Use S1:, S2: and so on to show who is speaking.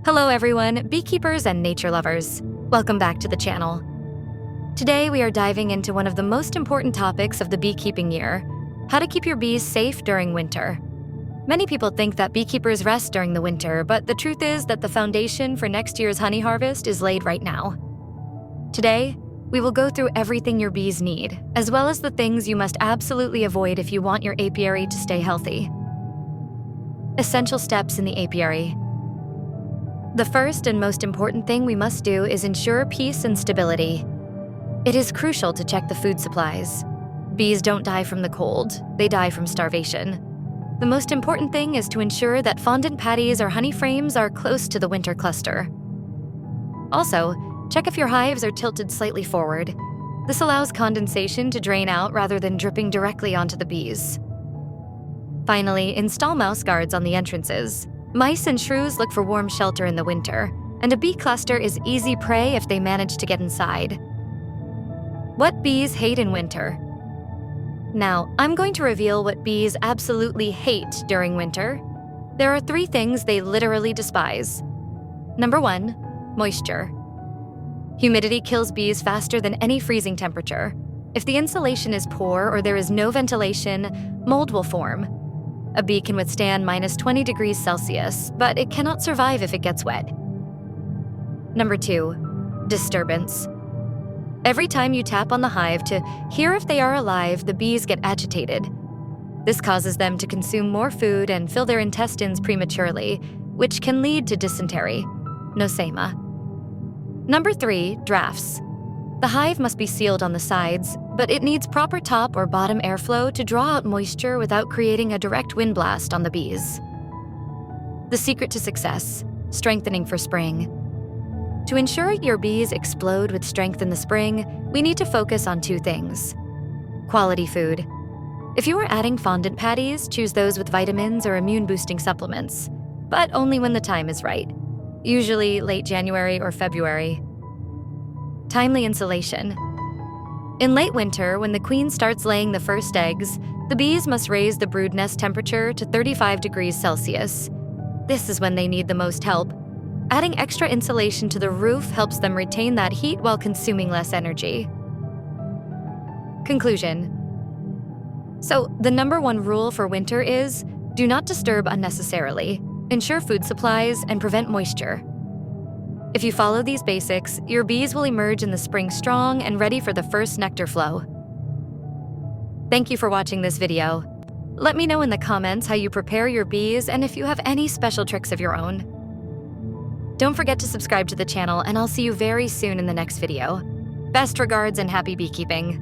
S1: Hello everyone, beekeepers and nature lovers. Welcome back to the channel. Today we are diving into one of the most important topics of the beekeeping year, how to keep your bees safe during winter. Many people think that beekeepers rest during the winter, but the truth is that the foundation for next year's honey harvest is laid right now. Today, we will go through everything your bees need, as well as the things you must absolutely avoid if you want your apiary to stay healthy. Essential steps in the apiary. The first and most important thing we must do is ensure peace and stability. It is crucial to check the food supplies. Bees don't die from the cold, they die from starvation. The most important thing is to ensure that fondant patties or honey frames are close to the winter cluster. Also, check if your hives are tilted slightly forward. This allows condensation to drain out rather than dripping directly onto the bees. Finally, install mouse guards on the entrances. Mice and shrews look for warm shelter in the winter, and a bee cluster is easy prey if they manage to get inside. What bees hate in winter? Now, I'm going to reveal what bees absolutely hate during winter. There are 3 things they literally despise. Number 1, moisture. Humidity kills bees faster than any freezing temperature. If the insulation is poor or there is no ventilation, mold will form. A bee can withstand minus 20 degrees Celsius, but it cannot survive if it gets wet. Number 2, disturbance. Every time you tap on the hive to hear if they are alive, the bees get agitated. This causes them to consume more food and fill their intestines prematurely, which can lead to dysentery, nosema. Number 3, drafts. The hive must be sealed on the sides, but it needs proper top or bottom airflow to draw out moisture without creating a direct wind blast on the bees. The secret to success: strengthening for spring. To ensure your bees explode with strength in the spring, we need to focus on 2 things. Quality food. If you are adding fondant patties, choose those with vitamins or immune-boosting supplements, but only when the time is right, usually late January or February. Timely insulation. In late winter, when the queen starts laying the first eggs, the bees must raise the brood nest temperature to 35 degrees Celsius. This is when they need the most help. Adding extra insulation to the roof helps them retain that heat while consuming less energy. Conclusion. So, the number 1 rule for winter is, do not disturb unnecessarily, ensure food supplies, and prevent moisture. If you follow these basics, your bees will emerge in the spring strong and ready for the first nectar flow. Thank you for watching this video. Let me know in the comments how you prepare your bees and if you have any special tricks of your own. Don't forget to subscribe to the channel, and I'll see you very soon in the next video. Best regards and happy beekeeping!